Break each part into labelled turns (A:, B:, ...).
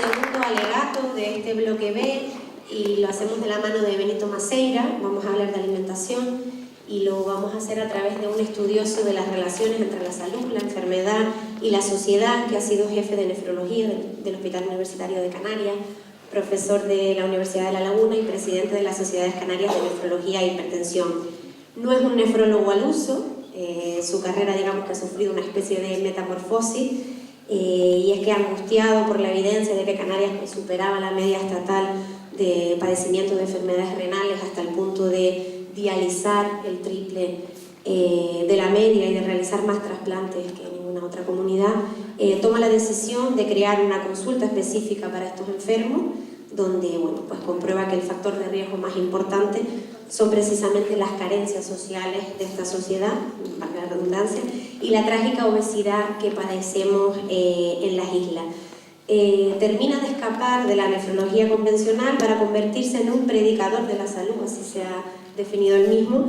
A: segundo alegato de este bloque B y lo hacemos de la mano de Benito Maceira. Vamos a hablar de alimentación y lo vamos a hacer a través de un estudioso de las relaciones entre la salud, la enfermedad y la sociedad, que ha sido jefe de nefrología del Hospital Universitario de Canarias, profesor de la Universidad de La Laguna y presidente de las Sociedades Canarias de Nefrología e Hipertensión. No es un nefrólogo al uso, su carrera, digamos, que ha sufrido una especie de metamorfosis, y es que angustiado por la evidencia de que Canarias superaba la media estatal de padecimiento de enfermedades renales hasta el punto de dializar el triple de la media y de realizar más trasplantes que ninguna otra comunidad, toma la decisión de crear una consulta específica para estos enfermos, donde bueno, pues comprueba que el factor de riesgo más importante son precisamente las carencias sociales de esta sociedad, para la redundancia, y la trágica obesidad que padecemos en las islas. Termina de escapar de la nefrología convencional para convertirse en un predicador de la salud, así se ha definido él mismo,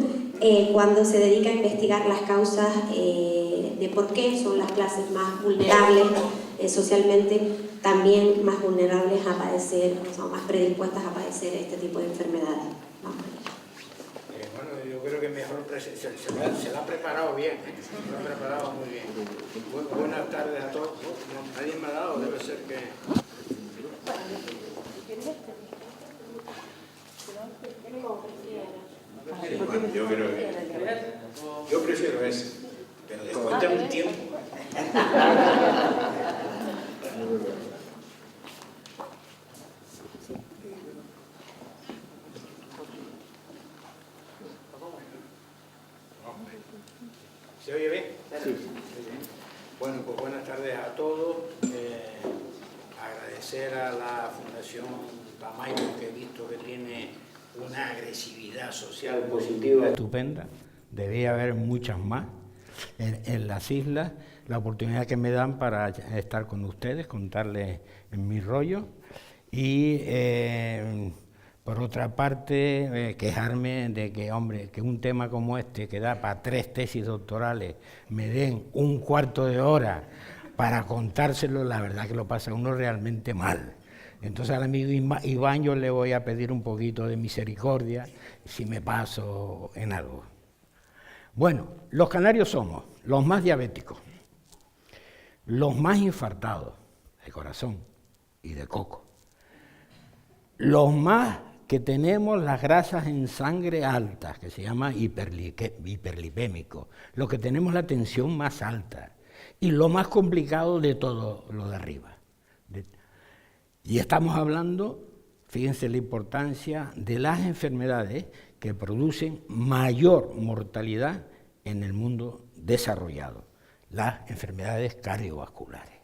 A: cuando se dedica a investigar las causas de por qué son las clases más vulnerables socialmente, también más vulnerables a padecer, o sea, más predispuestas a padecer este tipo de enfermedades. Vamos a ver.
B: Bueno, yo creo que mejor se la ha preparado bien, se la ha preparado muy bien. Buenas tardes a todos. ¿Nadie me ha dado? Debe ser que...
C: Bueno, yo creo que... Yo prefiero ese, pero después de un tiempo.
B: ¿Se oye bien?
C: Sí.
B: Bueno, pues buenas tardes a todos. Agradecer a la Fundación Pamaico, que he visto que tiene una agresividad social positiva estupenda. Debía haber muchas más en las islas. La oportunidad que me dan para estar con ustedes, contarles en mi rollo. Y por otra parte, quejarme de que, hombre, que un tema como este, que da para 3 tesis doctorales, me den un cuarto de hora para contárselo, la verdad que lo pasa uno realmente mal. Entonces al amigo Iván yo le voy a pedir un poquito de misericordia si me paso en algo. Bueno, los canarios somos los más diabéticos, los más infartados de corazón y de coco, los más que tenemos las grasas en sangre altas, que se llama hiperlipémico, los que tenemos la tensión más alta y lo más complicado de todo lo de arriba. Y estamos hablando, fíjense la importancia de las enfermedades que producen mayor mortalidad en el mundo desarrollado, las enfermedades cardiovasculares.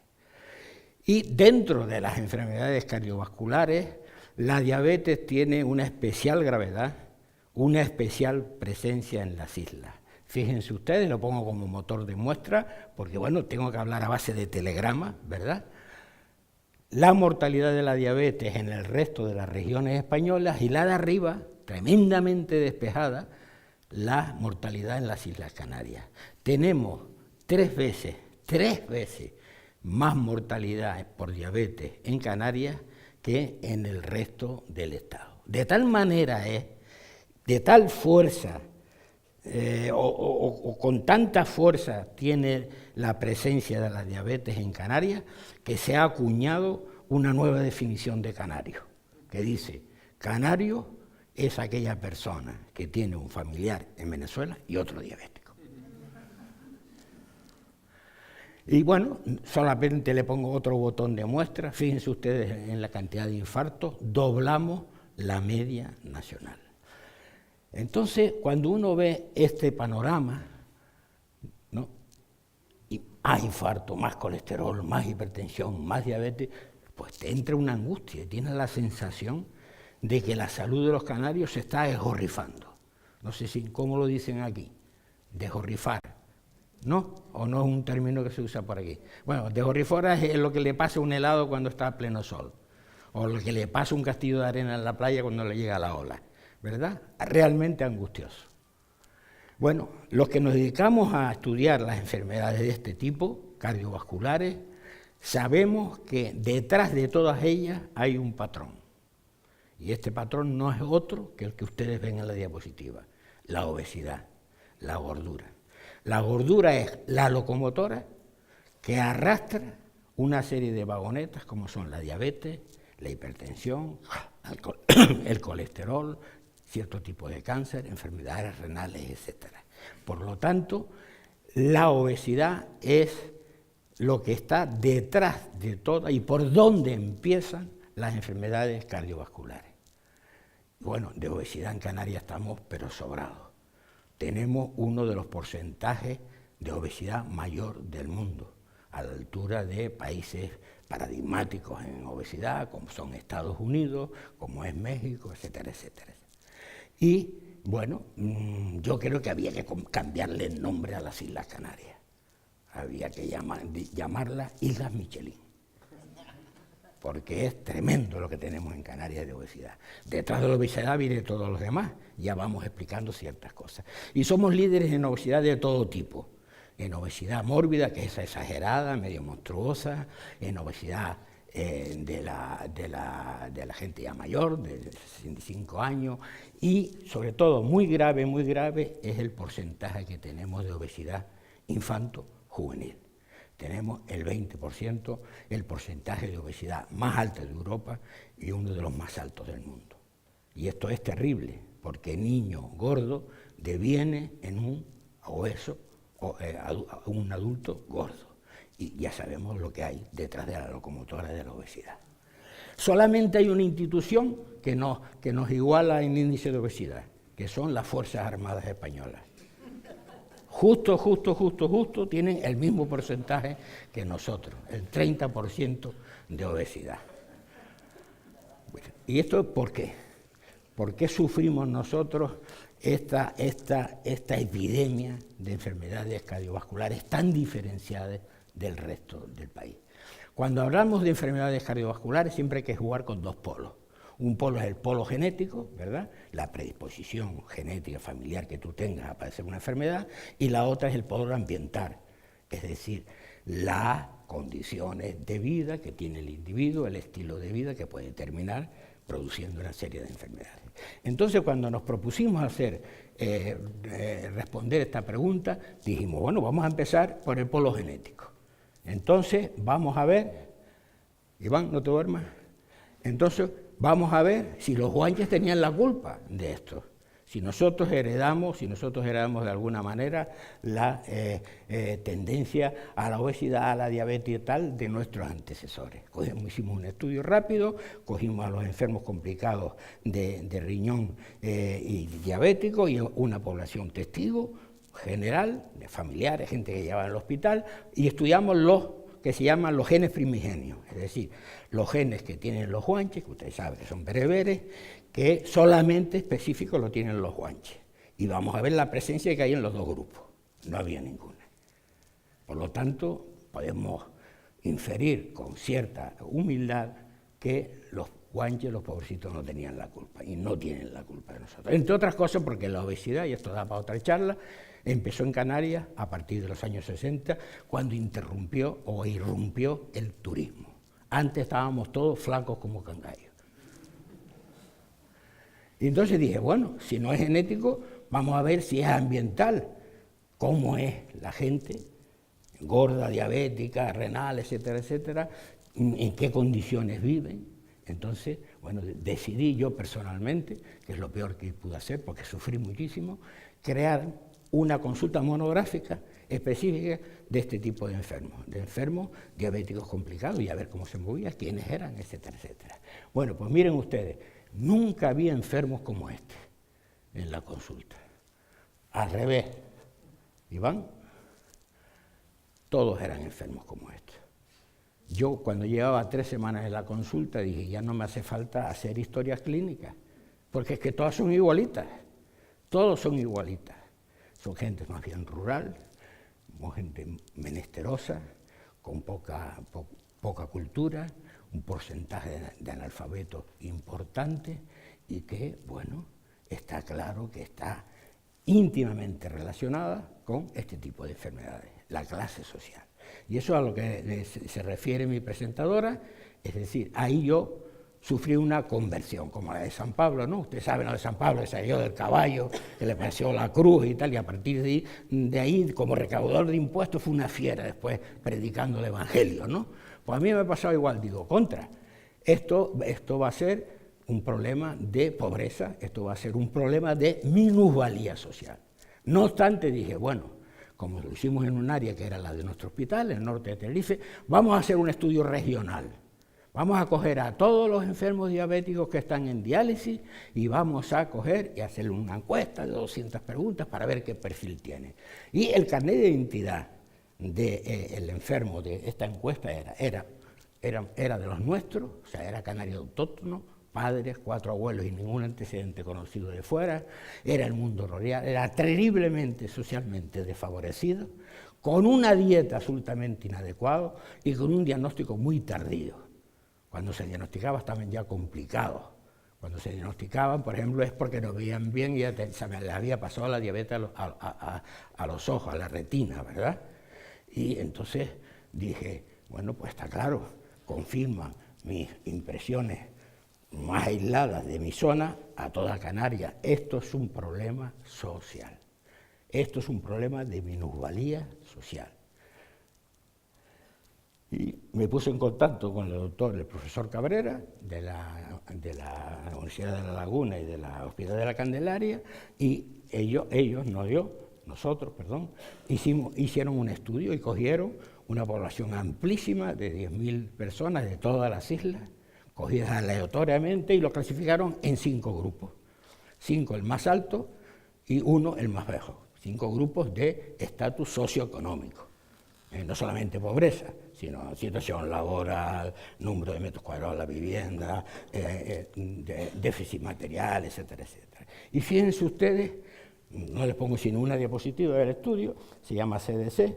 B: Y dentro de las enfermedades cardiovasculares, la diabetes tiene una especial gravedad, una especial presencia en las islas. Fíjense ustedes, lo pongo como motor de muestra, porque bueno, tengo que hablar a base de telegramas, ¿verdad? La mortalidad de la diabetes en el resto de las regiones españolas y la de arriba, tremendamente despejada, la mortalidad en las Islas Canarias. Tenemos 3 veces más mortalidad por diabetes en Canarias que en el resto del Estado. De tal manera de tal fuerza, o con tanta fuerza tiene la presencia de la diabetes en Canarias, que se ha acuñado una nueva definición de canario, que dice, canario es aquella persona que tiene un familiar en Venezuela y otro diabético. Y bueno, solamente le pongo otro botón de muestra, fíjense ustedes en la cantidad de infartos, doblamos la media nacional. Entonces, cuando uno ve este panorama, ¿no? Y más infarto, más colesterol, más hipertensión, más diabetes, pues te entra una angustia y tienes la sensación de que la salud de los canarios se está esgorrifando. No sé si cómo lo dicen aquí, desgorrifar, ¿no? ¿O no es un término que se usa por aquí? Bueno, desgorrifar es lo que le pasa a un helado cuando está a pleno sol, o lo que le pasa a un castillo de arena en la playa cuando le llega la ola, ¿verdad? Realmente angustioso. Bueno, los que nos dedicamos a estudiar las enfermedades de este tipo, cardiovasculares, sabemos que detrás de todas ellas hay un patrón. Y este patrón no es otro que el que ustedes ven en la diapositiva, la obesidad, la gordura. La gordura es la locomotora que arrastra una serie de vagonetas como son la diabetes, la hipertensión, el colesterol, cierto tipo de cáncer, enfermedades renales, etc. Por lo tanto, la obesidad es lo que está detrás de todas y por donde empiezan las enfermedades cardiovasculares. Bueno, de obesidad en Canarias estamos pero sobrados. Tenemos uno de los porcentajes de obesidad mayor del mundo, a la altura de países paradigmáticos en obesidad, como son Estados Unidos, como es México, etcétera, etcétera. Y, bueno, yo creo que había que cambiarle el nombre a las Islas Canarias. Había que llamarlas Islas Michelin, porque es tremendo lo que tenemos en Canarias de obesidad. Detrás de la obesidad viene todos los demás, ya vamos explicando ciertas cosas. Y somos líderes en obesidad de todo tipo. En obesidad mórbida, que es exagerada, medio monstruosa, en obesidad de la gente ya mayor, de 65 años, y sobre todo muy grave, es el porcentaje que tenemos de obesidad infanto-juvenil. Tenemos el 20%, el porcentaje de obesidad más alto de Europa y uno de los más altos del mundo. Y esto es terrible, porque niño gordo deviene en un obeso, un adulto gordo. Y ya sabemos lo que hay detrás de la locomotora de la obesidad. Solamente hay una institución que nos iguala en índice de obesidad, que son las Fuerzas Armadas Españolas. Justo tienen el mismo porcentaje que nosotros, el 30% de obesidad. Bueno, ¿y esto por qué? ¿Por qué sufrimos nosotros esta epidemia de enfermedades cardiovasculares tan diferenciadas del resto del país? Cuando hablamos de enfermedades cardiovasculares siempre hay que jugar con dos polos. Un polo es el polo genético, ¿verdad? La predisposición genética familiar que tú tengas a padecer una enfermedad, y la otra es el polo ambiental, es decir, las condiciones de vida que tiene el individuo, el estilo de vida que puede terminar produciendo una serie de enfermedades. Entonces, cuando nos propusimos responder esta pregunta, dijimos, bueno, vamos a empezar por el polo genético. Entonces, vamos a ver, Iván, no te duermas, entonces vamos a ver si los guanches tenían la culpa de esto. Si nosotros heredamos de alguna manera la tendencia a la obesidad, a la diabetes y tal de nuestros antecesores. Hicimos un estudio rápido, cogimos a los enfermos complicados de riñón y diabético y una población testigo general, de familiares, gente que llevaba al hospital, y estudiamos los que se llaman los genes primigenios, es decir, los genes que tienen los guanches, que ustedes saben que son bereberes, que solamente específicos lo tienen los guanches. Y vamos a ver la presencia que hay en los dos grupos. No había ninguna. Por lo tanto, podemos inferir con cierta humildad que los guanches, los pobrecitos, no tenían la culpa, y no tienen la culpa de nosotros. Entre otras cosas porque la obesidad, y esto da para otra charla, empezó en Canarias a partir de los años 60, cuando irrumpió el turismo. Antes estábamos todos flacos como cangallos. Y entonces dije, bueno, si no es genético, vamos a ver si es ambiental. ¿Cómo es la gente gorda, diabética, renal, etcétera, etcétera? ¿En qué condiciones viven? Entonces, bueno, decidí yo personalmente, que es lo peor que pude hacer porque sufrí muchísimo, crear una consulta monográfica específica de este tipo de enfermos diabéticos complicados, y a ver cómo se movía, quiénes eran, etcétera, etcétera. Bueno, pues miren ustedes, nunca había enfermos como este en la consulta. Al revés, Iván, todos eran enfermos como este. Yo cuando llevaba 3 semanas en la consulta dije, ya no me hace falta hacer historias clínicas, porque es que todas son igualitas, todos son igualitas. Son gente más bien rural, gente menesterosa, con poca cultura, un porcentaje de analfabetos importante, y que, bueno, está claro que está íntimamente relacionada con este tipo de enfermedades, la clase social. Y eso es a lo que se refiere mi presentadora, es decir, ahí yo sufrí una conversión, como la de San Pablo, ¿no? Ustedes saben, la de San Pablo, que salió del caballo, que le pareció la cruz y tal, y a partir de ahí, como recaudador de impuestos, fue una fiera después predicando el Evangelio, ¿no? Pues a mí me ha pasado igual, digo, esto va a ser un problema de pobreza, esto va a ser un problema de minusvalía social. No obstante, dije, bueno, como lo hicimos en un área que era la de nuestro hospital, en el norte de Tenerife, vamos a hacer un estudio regional. Vamos a coger a todos los enfermos diabéticos que están en diálisis y vamos a coger y hacerle una encuesta de 200 preguntas para ver qué perfil tiene. Y el carnet de identidad del enfermo de esta encuesta era de los nuestros, o sea, era canario autóctono, padres, 4 abuelos y ningún antecedente conocido de fuera, era el mundo rural, era terriblemente socialmente desfavorecido, con una dieta absolutamente inadecuada y con un diagnóstico muy tardío. Cuando se diagnosticaba estaban ya complicados. Cuando se diagnosticaban, por ejemplo, es porque no veían bien y se me había pasado la diabetes a los ojos, a la retina, ¿verdad? Y entonces dije, bueno, pues está claro, confirman mis impresiones más aisladas de mi zona a toda Canarias. Esto es un problema social. Esto es un problema de minusvalía social. Y me puse en contacto con el profesor Cabrera, de la Universidad de La Laguna y de la Hospital de la Candelaria, y nosotros, hicieron un estudio y cogieron una población amplísima de 10.000 personas de todas las islas, cogidas aleatoriamente y lo clasificaron en 5 grupos. 5 el más alto y 1 el más bajo. 5 grupos de estatus socioeconómico. No solamente pobreza, sino situación laboral, número de metros cuadrados de la vivienda, déficit material, etcétera, etcétera. Y fíjense ustedes, no les pongo sino una diapositiva del estudio, se llama CDC,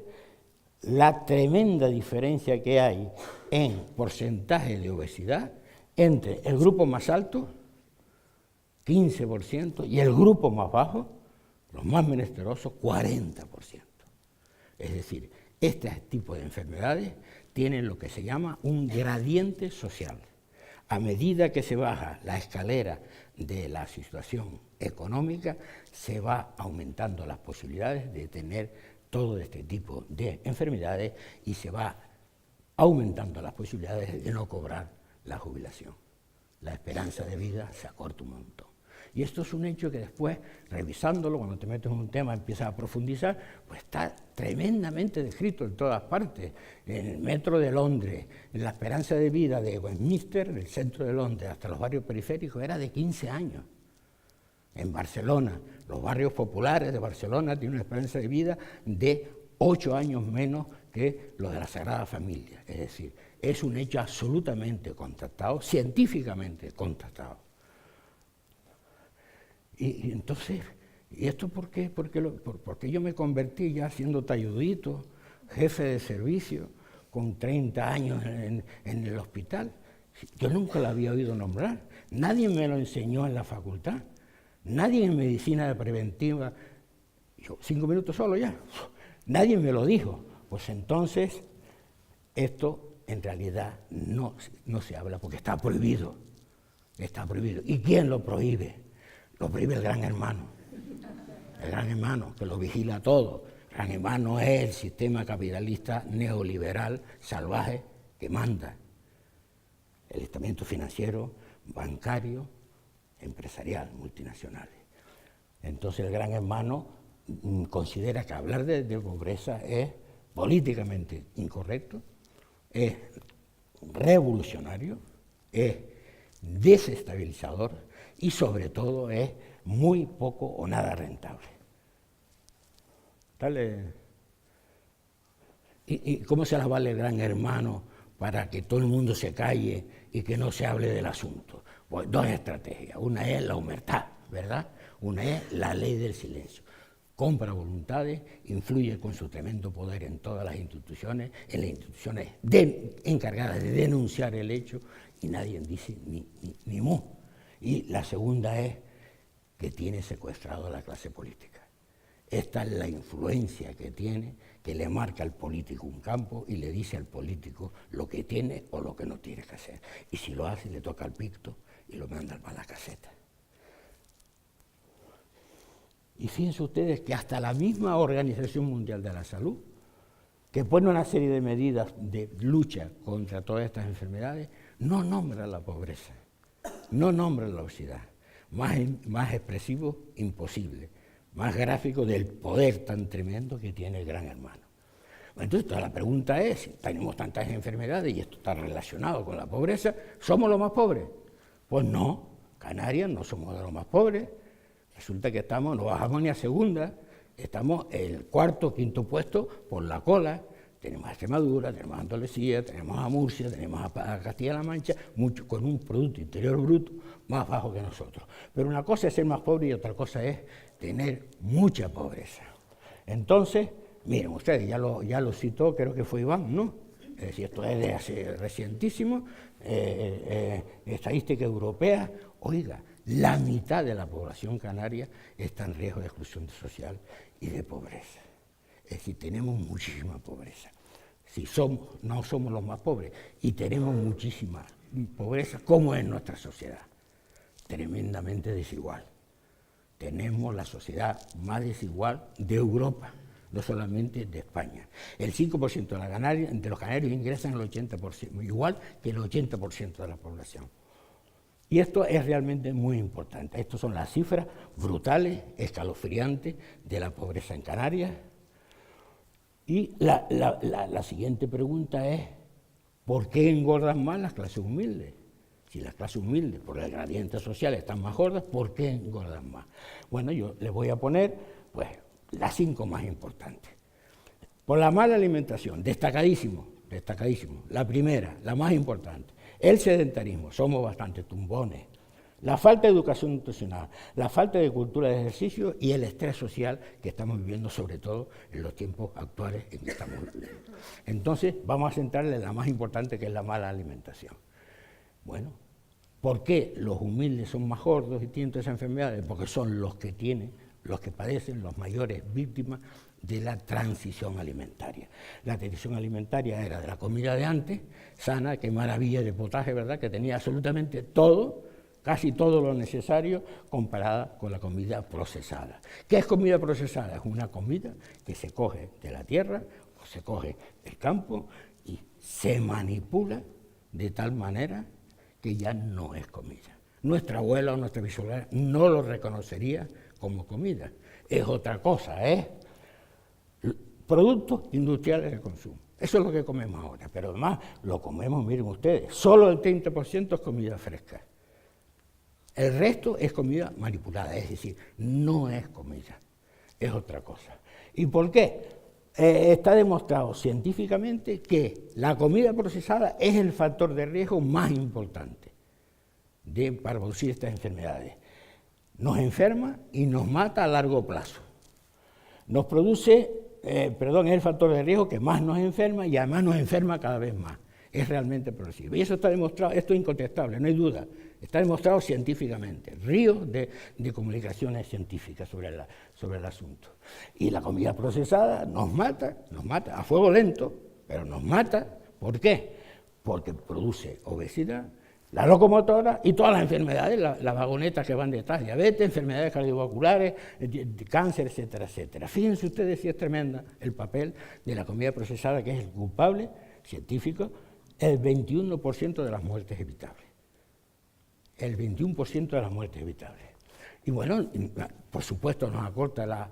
B: la tremenda diferencia que hay en porcentaje de obesidad entre el grupo más alto, 15%, y el grupo más bajo, los más menesterosos, 40%. Es decir, este tipo de enfermedades tienen lo que se llama un gradiente social. A medida que se baja la escalera de la situación económica, se va aumentando las posibilidades de tener todo este tipo de enfermedades y se va aumentando las posibilidades de no cobrar la jubilación. La esperanza de vida se acorta un montón. Y esto es un hecho que después, revisándolo, cuando te metes en un tema, empiezas a profundizar, pues está tremendamente descrito en todas partes. En el metro de Londres, en la esperanza de vida de Westminster, del centro de Londres, hasta los barrios periféricos, era de 15 años. En Barcelona, los barrios populares de Barcelona tienen una esperanza de vida de 8 años menos que los de la Sagrada Familia. Es decir, es un hecho absolutamente constatado, científicamente constatado. Y entonces, ¿y esto por qué? Porque yo me convertí ya siendo talludito, jefe de servicio, con 30 años en el hospital. Yo nunca lo había oído nombrar, nadie me lo enseñó en la facultad, nadie en medicina preventiva, yo 5 minutos solo ya, nadie me lo dijo. Pues entonces, esto en realidad no se habla porque está prohibido. Está prohibido. ¿Y quién lo prohíbe? Lo prohíbe el Gran Hermano. El Gran Hermano, que lo vigila todo. El Gran Hermano es el sistema capitalista neoliberal salvaje que manda. El estamento financiero, bancario, empresarial, multinacionales. Entonces el Gran Hermano considera que hablar de pobreza es políticamente incorrecto, es revolucionario, es desestabilizador y sobre todo es muy poco o nada rentable. ¿Y cómo se las vale el Gran Hermano para que todo el mundo se calle y que no se hable del asunto? Pues 2 estrategias. Una es la humertad, ¿verdad? Una es la ley del silencio. Compra voluntades, influye con su tremendo poder en todas las instituciones, en las instituciones encargadas de denunciar el hecho, y nadie dice ni mu. Y la segunda es que tiene secuestrado a la clase política. Esta es la influencia que tiene, que le marca al político un campo y le dice al político lo que tiene o lo que no tiene que hacer. Y si lo hace, le toca al picto y lo manda a la caseta. Y fíjense ustedes que hasta la misma Organización Mundial de la Salud, que pone una serie de medidas de lucha contra todas estas enfermedades, no nombra la pobreza, no nombra la obesidad. Más expresivo, imposible. Más gráfico del poder tan tremendo que tiene el Gran Hermano. Entonces, toda la pregunta es, si tenemos tantas enfermedades y esto está relacionado con la pobreza, ¿somos los más pobres? Pues no, Canarias no somos de los más pobres. Resulta que no bajamos ni a segunda, estamos en el cuarto, quinto puesto por la cola. Tenemos a Extremadura, tenemos a Andalucía, tenemos a Murcia, tenemos a Castilla-La Mancha, con un Producto Interior Bruto más bajo que nosotros. Pero una cosa es ser más pobre y otra cosa es tener mucha pobreza. Entonces, miren ustedes, ya lo citó, creo que fue Iván, ¿no? Es decir, esto es de hace recientísimo, estadística europea. Oiga, la mitad de la población canaria está en riesgo de exclusión social y de pobreza. Es decir, tenemos muchísima pobreza. Si no somos los más pobres y tenemos muchísima pobreza, ¿cómo es nuestra sociedad? Tremendamente desigual. Tenemos la sociedad más desigual de Europa, no solamente de España. El 5% de los canarios ingresan el 80%, igual que el 80% de la población. Y esto es realmente muy importante. Estas son las cifras brutales, escalofriantes de la pobreza en Canarias. Y la siguiente pregunta es, ¿por qué engordan más las clases humildes? Si las clases humildes, por el gradiente social, están más gordas, ¿por qué engordan más? Bueno, yo les voy a poner, pues, las 5 más importantes. Por la mala alimentación, destacadísimo. La primera, la más importante, el sedentarismo, somos bastante tumbones. La falta de educación nutricional, la falta de cultura de ejercicio y el estrés social que estamos viviendo, sobre todo en los tiempos actuales en que estamos viviendo. Entonces, vamos a centrarle en la más importante, que es la mala alimentación. Bueno, ¿por qué los humildes son más gordos y tienen todas esas enfermedades? Porque son los que padecen las mayores víctimas de la transición alimentaria. La transición alimentaria era de la comida de antes, sana, qué maravilla de potaje, ¿verdad?, que tenía absolutamente todo, casi todo lo necesario, comparada con la comida procesada. ¿Qué es comida procesada? Es una comida que se coge de la tierra, o se coge del campo y se manipula de tal manera que ya no es comida. Nuestra abuela o nuestra bisabuela no lo reconocería como comida. Es otra cosa, es productos industriales de consumo. Eso es lo que comemos ahora, pero además lo comemos, miren ustedes, solo el 30% es comida fresca. El resto es comida manipulada, es decir, no es comida, es otra cosa. ¿Y por qué? Está demostrado científicamente que la comida procesada es el factor de riesgo más importante para producir estas enfermedades. Nos enferma y nos mata a largo plazo. Nos produce, es el factor de riesgo que más nos enferma y además nos enferma cada vez más. Es realmente progresivo. Y eso está demostrado, esto es incontestable, no hay duda. Está demostrado científicamente, ríos de comunicaciones científicas sobre el asunto. Y la comida procesada nos mata a fuego lento, pero nos mata. ¿Por qué? Porque produce obesidad, la locomotora y todas las enfermedades, las vagonetas que van detrás, diabetes, enfermedades cardiovasculares, cáncer, etcétera, etcétera. Fíjense ustedes si es tremenda el papel de la comida procesada, que es el culpable científico, el 21% de las muertes evitables. El 21% de las muertes evitables. Y bueno, por supuesto nos acorta la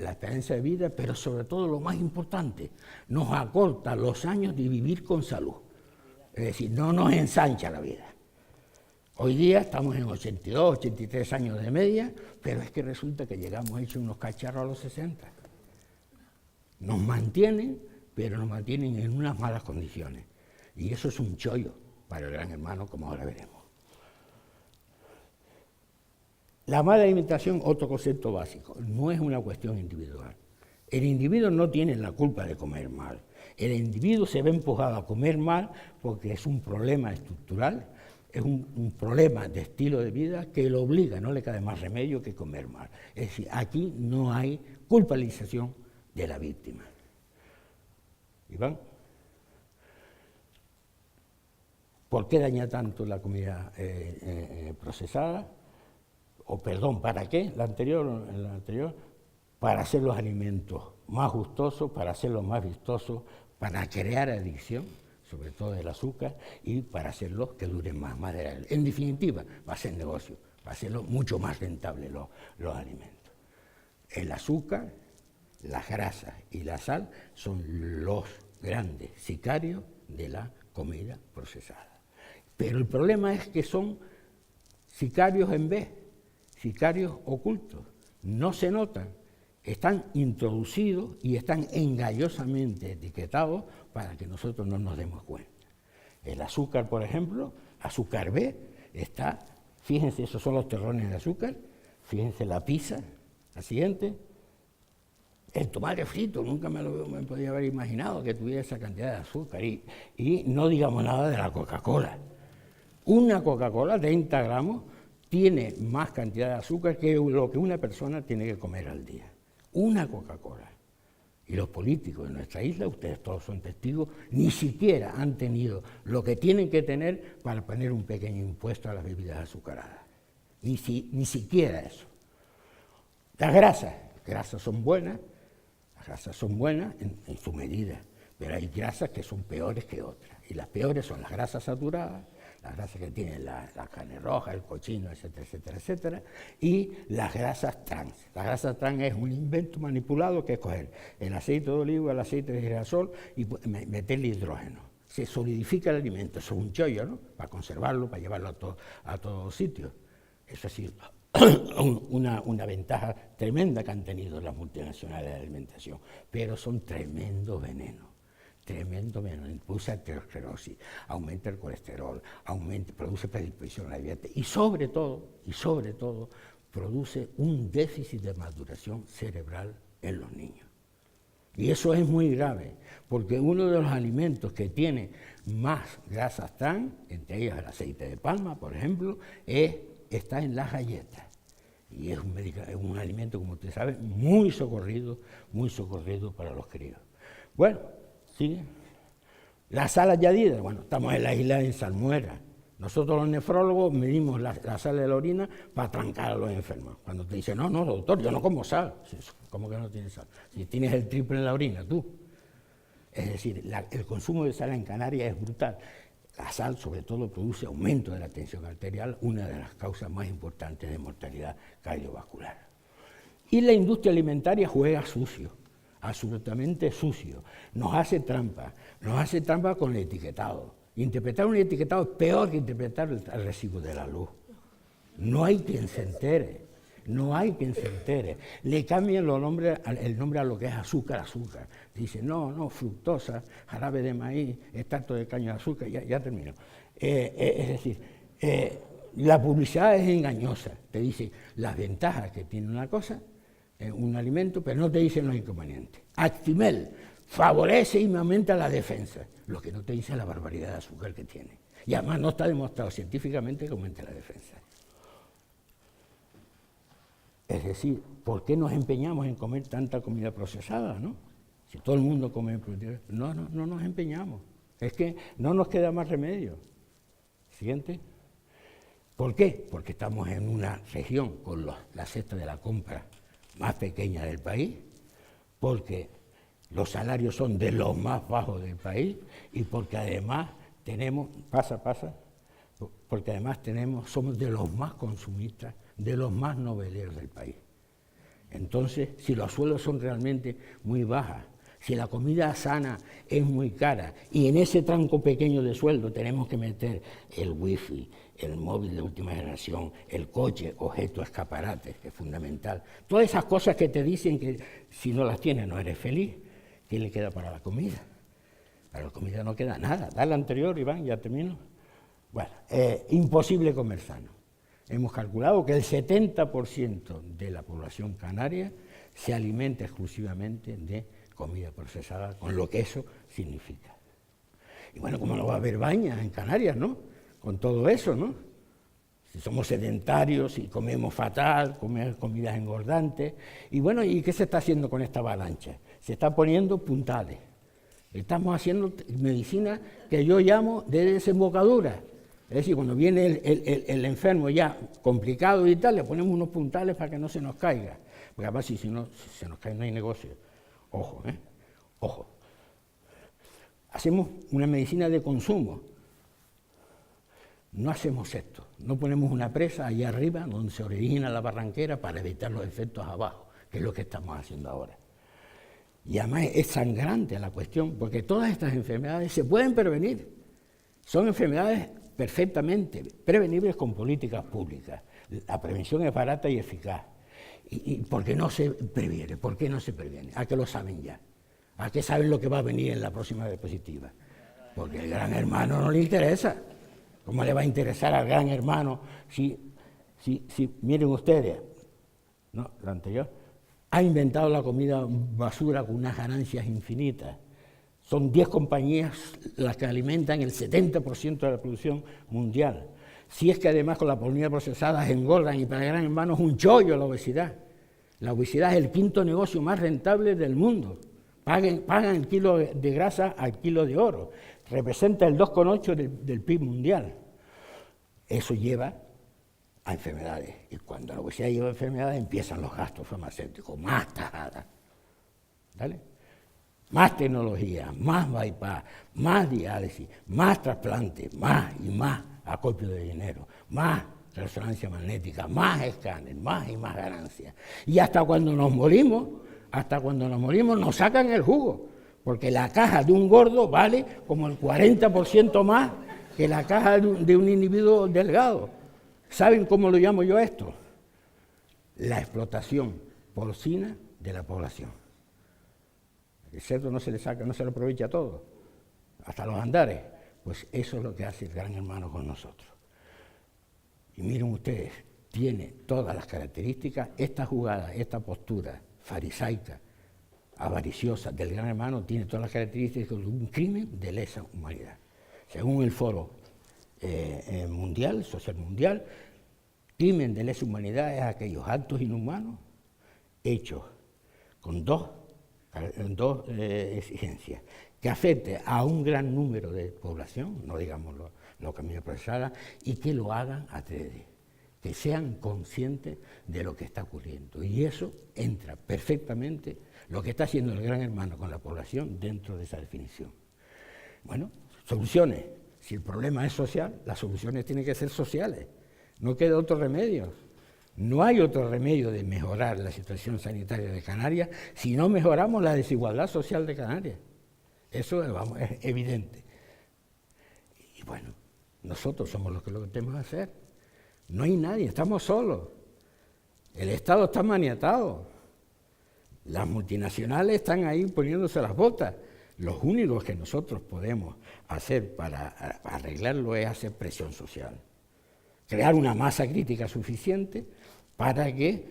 B: esperanza de vida, pero sobre todo lo más importante, nos acorta los años de vivir con salud. Es decir, no nos ensancha la vida. Hoy día estamos en 82, 83 años de media, pero es que resulta que llegamos hechos unos cacharros a los 60. Nos mantienen, pero nos mantienen en unas malas condiciones. Y eso es un chollo para el Gran Hermano, como ahora veremos. La mala alimentación, otro concepto básico, no es una cuestión individual. El individuo no tiene la culpa de comer mal. El individuo se ve empujado a comer mal porque es un problema estructural es un problema de estilo de vida que lo obliga, no le cabe más remedio que comer mal. Es decir, aquí no hay culpabilización de la víctima. Iván, ¿por qué daña tanto la comida procesada? O perdón, ¿para qué? La anterior, para hacer los alimentos más gustosos, para hacerlos más vistosos, para crear adicción, sobre todo del azúcar, y para hacerlos que duren más. En definitiva, va a ser negocio, va a hacerlo mucho más rentable los alimentos. El azúcar, las grasas y la sal son los grandes sicarios de la comida procesada. Pero el problema es que son sicarios en B, sicarios ocultos, no se notan, están introducidos y están engañosamente etiquetados para que nosotros no nos demos cuenta. El azúcar, por ejemplo, azúcar B, está, fíjense, esos son los terrones de azúcar, fíjense la pizza, la siguiente, el tomate frito, nunca me podía haber imaginado que tuviera esa cantidad de azúcar, y no digamos nada de la Coca-Cola. Una Coca-Cola, 30 gramos, tiene más cantidad de azúcar que lo que una persona tiene que comer al día. Una Coca-Cola. Y los políticos de nuestra isla, ustedes todos son testigos, ni siquiera han tenido lo que tienen que tener para poner un pequeño impuesto a las bebidas azucaradas. Ni siquiera eso. Las grasas son buenas, en su medida, pero hay grasas que son peores que otras. Y las peores son las grasas saturadas, las grasas que tienen la carne roja, el cochino, etcétera, etcétera, etcétera, y las grasas trans. La grasa trans es un invento manipulado que es coger el aceite de oliva, el aceite de girasol y meterle hidrógeno. Se solidifica el alimento, eso es un chollo, ¿no? Para conservarlo, para llevarlo a todos sitios. Eso ha sido una ventaja tremenda que han tenido las multinacionales de la alimentación, pero son tremendo veneno, impulsa aterosclerosis, aumenta el colesterol, produce predisposición a la diabetes y sobre todo produce un déficit de maduración cerebral en los niños. Y eso es muy grave, porque uno de los alimentos que tiene más grasas trans, entre ellas el aceite de palma, por ejemplo, está en las galletas. Y es un alimento, como usted sabe, muy socorrido para los críos. Bueno, sigue. La sal añadida, bueno, estamos en la isla de Salmuera. Nosotros los nefrólogos medimos la sal de la orina para trancar a los enfermos. Cuando te dicen, no, doctor, yo no como sal. ¿Cómo que no tienes sal? Si tienes el triple en la orina, tú. Es decir, el consumo de sal en Canarias es brutal. La sal, sobre todo, produce aumento de la tensión arterial, una de las causas más importantes de mortalidad cardiovascular. Y la industria alimentaria juega sucio, absolutamente sucio. Nos hace trampa con el etiquetado. Interpretar un etiquetado es peor que interpretar el recibo de la luz. No hay quien se entere. Le cambian el nombre a lo que es azúcar. Dicen, no, fructosa, jarabe de maíz, extracto de caña de azúcar, ya termino. Es decir, la publicidad es engañosa. Te dice las ventajas que tiene una cosa, un alimento, pero no te dicen los inconvenientes. Actimel favorece y aumenta la defensa, lo que no te dice la barbaridad de azúcar que tiene. Y además no está demostrado científicamente que aumente la defensa. Es decir, ¿por qué nos empeñamos en comer tanta comida procesada, no? Si todo el mundo come proteína, no nos empeñamos. Es que no nos queda más remedio. Siguiente. ¿Por qué? Porque estamos en una región con la cesta de la compra más pequeña del país, porque los salarios son de los más bajos del país y porque además tenemos, porque además somos de los más consumistas, de los más noveleros del país. Entonces, si los sueldos son realmente muy bajas, si la comida sana es muy cara y en ese tranco pequeño de sueldo tenemos que meter el wifi, el móvil de última generación, el coche, objeto escaparate, que es fundamental, todas esas cosas que te dicen que si no las tienes no eres feliz, ¿qué le queda para la comida? Para la comida no queda nada. Dale anterior, Iván, ya termino. Bueno, imposible comer sano. Hemos calculado que el 70% de la población canaria se alimenta exclusivamente de comida procesada, con lo que eso significa. Y bueno, ¿cómo no va a haber bañas en Canarias, no? con todo eso, ¿no? Si somos sedentarios, si comemos fatal, comemos comidas engordantes. Y bueno, ¿y qué se está haciendo con esta avalancha? Se está poniendo puntales. Estamos haciendo medicina que yo llamo de desembocadura. Es decir, cuando viene el enfermo ya complicado y tal, le ponemos unos puntales para que no se nos caiga. Porque además, si no se nos cae, no hay negocio. Ojo, ojo. Hacemos una medicina de consumo. No hacemos esto. No ponemos una presa allá arriba donde se origina la barranquera para evitar los efectos abajo, que es lo que estamos haciendo ahora. Y además es sangrante la cuestión, porque todas estas enfermedades se pueden prevenir. Son enfermedades perfectamente prevenibles con políticas públicas. La prevención es barata y eficaz. ¿Y por qué no se previene? ¿Por qué no se previene? ¿A qué lo saben ya? ¿A qué saben lo que va a venir en la próxima diapositiva? Porque el Gran Hermano no le interesa. ¿Cómo le va a interesar al Gran Hermano si miren ustedes, no, la anterior, ha inventado la comida basura con unas ganancias infinitas? Son 10 compañías las que alimentan el 70% de la producción mundial. Si es que además con la comida procesada engordan, y para el Gran Hermano es un chollo la obesidad. La obesidad es el quinto negocio más rentable del mundo. Pagan el kilo de grasa al kilo de oro. Representa el 2,8 del PIB mundial. Eso lleva a enfermedades. Y cuando la obesidad lleva a enfermedades, empiezan los gastos farmacéuticos, más tajadas. ¿Vale? Más tecnología, más bypass, más diálisis, más trasplante, más y más acopio de dinero, más resonancia magnética, más escáner, más y más ganancias. Y hasta cuando nos morimos, nos sacan el jugo, porque la caja de un gordo vale como el 40% más que la caja de un individuo delgado. ¿Saben cómo lo llamo yo esto? La explotación porcina de la población. El cerdo no se le saca, no se lo aprovecha todo, hasta los andares. Pues eso es lo que hace el Gran Hermano con nosotros. Y miren ustedes, tiene todas las características, esta jugada, esta postura farisaica, avariciosa del Gran Hermano, tiene todas las características de un crimen de lesa humanidad. Según el Foro Mundial, Social Mundial, crimen de lesa humanidad es aquellos actos inhumanos hechos con dos exigencias: que afecte a un gran número de población, no digamos lo que procesada, y que lo hagan adrede, que sean conscientes de lo que está ocurriendo. Y eso entra perfectamente, lo que está haciendo el Gran Hermano con la población, dentro de esa definición. Bueno, soluciones. Si el problema es social, las soluciones tienen que ser sociales. No queda otro remedio. No hay otro remedio de mejorar la situación sanitaria de Canarias si no mejoramos la desigualdad social de Canarias. Eso es evidente. Y bueno, nosotros somos los que lo tenemos que hacer. No hay nadie, estamos solos. El Estado está maniatado. Las multinacionales están ahí poniéndose las botas. Los únicos que nosotros podemos hacer para arreglarlo es hacer presión social. Crear una masa crítica suficiente para que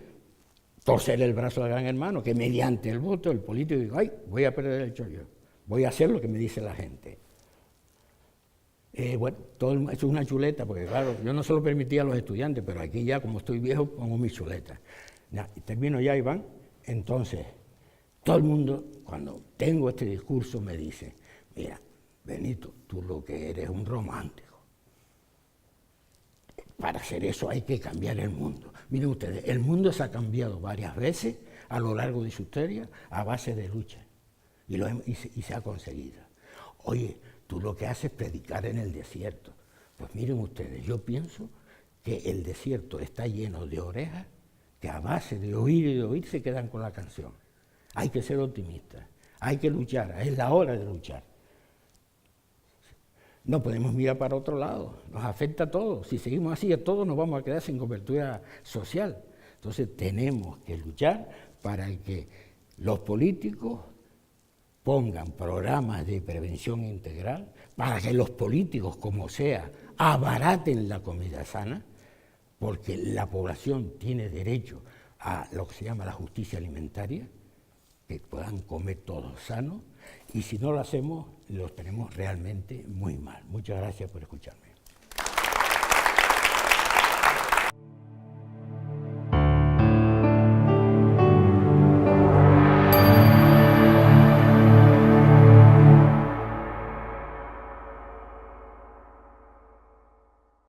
B: torcer el brazo del Gran Hermano, que mediante el voto el político diga: ay, voy a perder el hecho yo, voy a hacer lo que me dice la gente. Bueno, eso es una chuleta, porque claro, yo no se lo permitía a los estudiantes, pero aquí ya, como estoy viejo, pongo mi chuleta. Ya, termino ya, Iván. Entonces, todo el mundo, cuando tengo este discurso, me dice: mira, Benito, tú lo que eres un romántico. Para hacer eso hay que cambiar el mundo. Miren ustedes, el mundo se ha cambiado varias veces a lo largo de su historia a base de lucha, y se ha conseguido. Oye, tú lo que haces es predicar en el desierto. Pues miren ustedes, yo pienso que el desierto está lleno de orejas que a base de oír y de oír se quedan con la canción. Hay que ser optimistas, hay que luchar, es la hora de luchar. No podemos mirar para otro lado, nos afecta a todos. Si seguimos así, a todos nos vamos a quedar sin cobertura social. Entonces tenemos que luchar para que los políticos pongan programas de prevención integral, para que los políticos, como sea, abaraten la comida sana, porque la población tiene derecho a lo que se llama la justicia alimentaria, que puedan comer todos sanos, y si no lo hacemos, los tenemos realmente muy mal. Muchas gracias por escucharme.